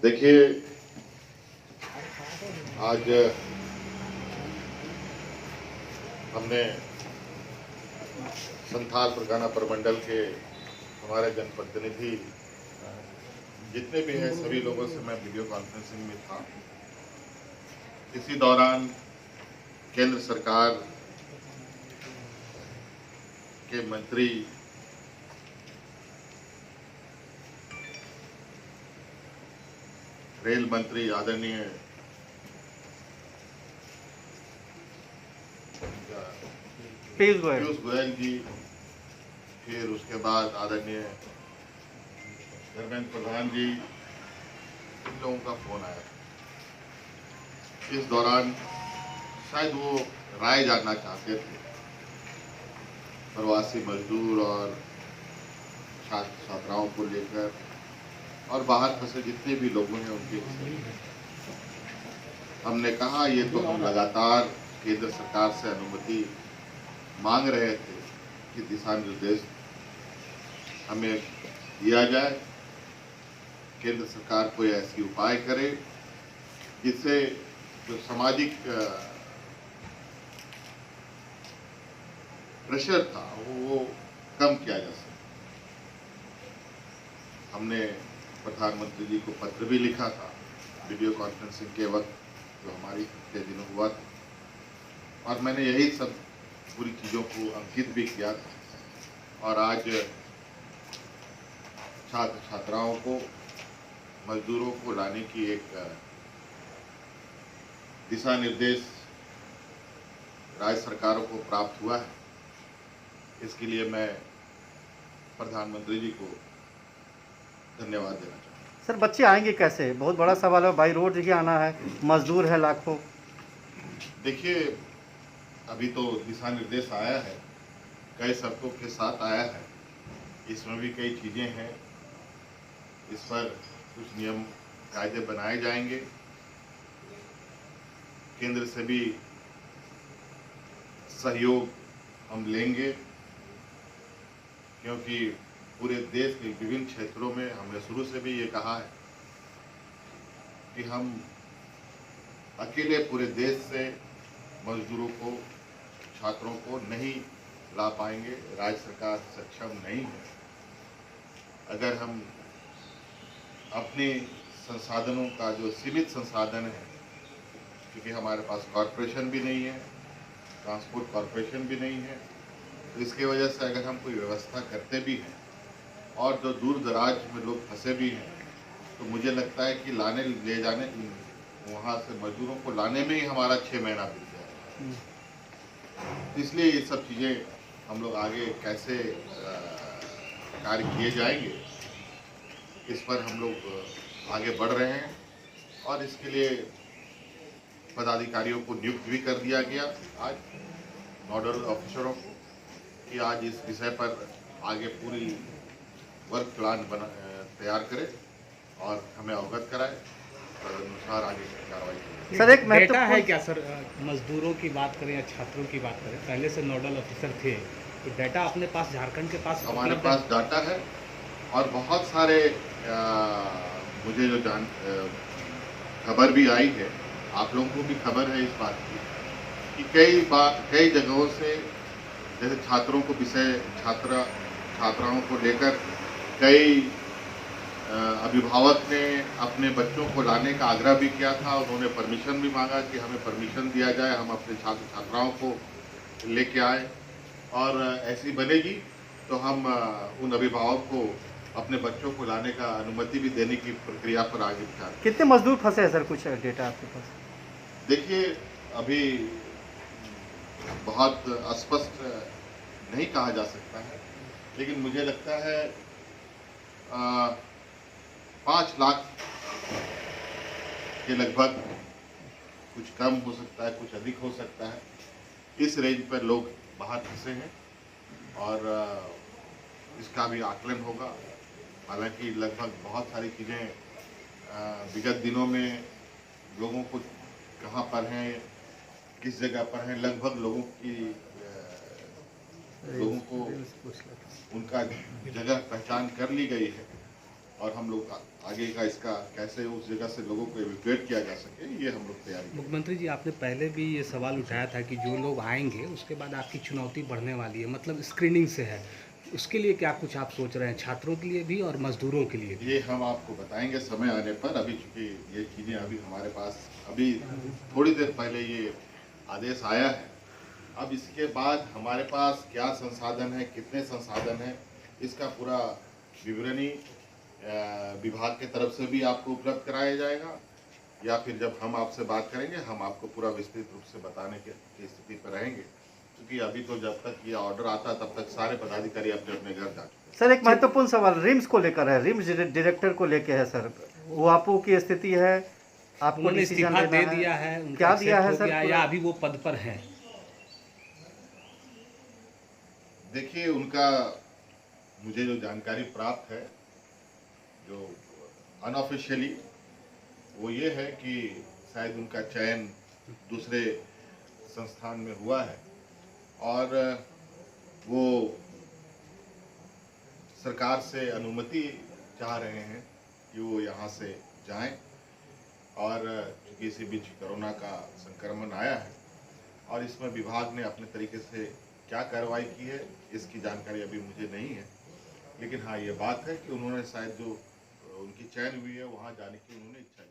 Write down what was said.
देखिए, आज हमने संथाल परगना प्रमंडल के हमारे जनप्रतिनिधि जितने भी हैं सभी लोगों से मैं वीडियो कॉन्फ्रेंसिंग में था। इसी दौरान केंद्र सरकार के मंत्री रेल मंत्री आदरणीय पीयूष गोयल जी, फिर उसके बाद आदरणीय धर्मेंद्र प्रधान जी, इन लोगों का फोन आया। इस दौरान शायद वो राय जानना चाहते थे प्रवासी मजदूर और छात्र छात्राओं को लेकर और बाहर फंसे जितने भी लोग हैं उनके विषय में। हमने कहा ये तो हम लगातार केंद्र सरकार से अनुमति मांग रहे थे कि दिशा निर्देश हमें दिया जाए, केंद्र सरकार कोई ऐसी उपाय करे जिससे जो सामाजिक प्रेशर था वो कम किया जा सके। हमने प्रधानमंत्री जी को पत्र भी लिखा था वीडियो कॉन्फ्रेंसिंग के वक्त जो हमारी पिछले दिनों हुआ था, और मैंने यही सब पूरी चीज़ों को अंकित भी किया था। और आज छात्र छात्राओं को, मजदूरों को लाने की एक दिशा निर्देश राज्य सरकारों को प्राप्त हुआ है। इसके लिए मैं प्रधानमंत्री जी को धन्यवाद देना चाहता हूँ। सर, बच्चे आएंगे कैसे? बहुत बड़ा सवाल है। बाई रोड ही आना है, मजदूर है लाखों। देखिए, अभी तो दिशा निर्देश आया है, कई शर्तों के साथ आया है, इसमें भी कई चीज़ें हैं, इस पर कुछ नियम कायदे बनाए जाएंगे। केंद्र से भी सहयोग हम लेंगे, क्योंकि पूरे देश के विभिन्न क्षेत्रों में हमने शुरू से भी ये कहा है कि हम अकेले पूरे देश से मजदूरों को, छात्रों को नहीं ला पाएंगे। राज्य सरकार सक्षम नहीं है। अगर हम अपने संसाधनों का जो सीमित संसाधन है, क्योंकि हमारे पास कॉरपोरेशन भी नहीं है, ट्रांसपोर्ट कॉरपोरेशन भी नहीं है, तो इसके वजह से अगर हम कोई व्यवस्था करते भी हैं और जो दूर दराज में लोग फंसे भी हैं, तो मुझे लगता है कि लाने ले जाने वहाँ से मजदूरों को लाने में ही हमारा 6 महीना बीत जाएगा। इसलिए ये सब चीज़ें हम लोग आगे कैसे कार्य किए जाएंगे, इस पर हम लोग आगे बढ़ रहे हैं। और इसके लिए पदाधिकारियों को नियुक्त भी कर दिया गया आज, नोडल ऑफिसरों को, कि आज इस विषय पर आगे पूरी वर्क प्लान तैयार करें और हमें अवगत कराए, अनुसार आगे की कार्रवाई करें। सर, एक डेटा है क्या सर? मजदूरों की बात करें या छात्रों की बात करें, पहले से नोडल ऑफिसर थे, तो डेटा अपने पास, झारखंड के पास हमारे पास डाटा है, और बहुत सारे मुझे जो खबर भी आई है, आप लोगों को भी खबर है इस बात की कि कई जगहों से, जैसे छात्रों को छात्राओं को लेकर कई अभिभावक ने अपने बच्चों को लाने का आग्रह भी किया था। उन्होंने परमिशन भी मांगा कि हमें परमिशन दिया जाए, हम अपने छात्र छात्राओं को लेके आए, और ऐसी बनेगी तो हम उन अभिभावक को अपने बच्चों को लाने का अनुमति भी देने की प्रक्रिया पर आगे विचार। कितने मजदूर फंसे हैं सर? कुछ डेटा आपके पास? देखिए, अभी बहुत स्पष्ट नहीं कहा जा सकता है, लेकिन मुझे लगता है 5 लाख के लगभग, कुछ कम हो सकता है, कुछ अधिक हो सकता है, इस रेंज पर लोग बाहर फंसे हैं, और इसका भी आकलन होगा। हालांकि लगभग बहुत सारी चीज़ें विगत दिनों में लोगों को कहाँ पर हैं, किस जगह पर हैं, लगभग लोगों को उनका जगह पहचान कर ली गई है, और हम लोग आगे का इसका कैसे उस जगह से लोगों को एविक्यूएट किया जा सके, ये हम लोग तैयारी करें। मुख्यमंत्री जी, आपने पहले भी ये सवाल उठाया था कि जो लोग आएंगे उसके बाद आपकी चुनौती बढ़ने वाली है, मतलब स्क्रीनिंग से है, उसके लिए क्या कुछ आप सोच रहे हैं, छात्रों के लिए भी और मजदूरों के लिए भी? ये हम आपको बताएंगे समय आने पर। अभी चूंकि ये चीज़ें अभी हमारे पास अभी थोड़ी देर पहले ये आदेश आया है, अब इसके बाद हमारे पास क्या संसाधन है, कितने संसाधन हैं, इसका पूरा विवरणी विभाग के तरफ से भी आपको उपलब्ध कराया जाएगा, या फिर जब हम आपसे बात करेंगे हम आपको पूरा विस्तृत रूप से बताने की स्थिति पर रहेंगे, क्योंकि अभी तो जब तक ये ऑर्डर आता तब तक सारे पदाधिकारी अपने अपने घर जा चुके हैं। सर एक महत्वपूर्ण सवाल रिम्स को लेकर है, रिम्स डायरेक्टर को लेकर है सर, वो आपू की स्थिति है, आपको उन्होंने डिसीजन इस्तीफा लेना दे दिया है, उनका क्या दिया accept है हो सर गया, या अभी वो पद पर हैं? देखिए, उनका मुझे जो जानकारी प्राप्त है, जो अनऑफिशियली, वो ये है कि शायद उनका चयन दूसरे संस्थान में हुआ है और वो सरकार से अनुमति चाह रहे हैं कि वो यहाँ से जाएं, और चूँकि इसी बीच कोरोना का संक्रमण आया है और इसमें विभाग ने अपने तरीके से क्या कार्रवाई की है इसकी जानकारी अभी मुझे नहीं है, लेकिन हाँ ये बात है कि उन्होंने शायद जो उनकी चयन हुई है वहाँ जाने की उन्होंने इच्छा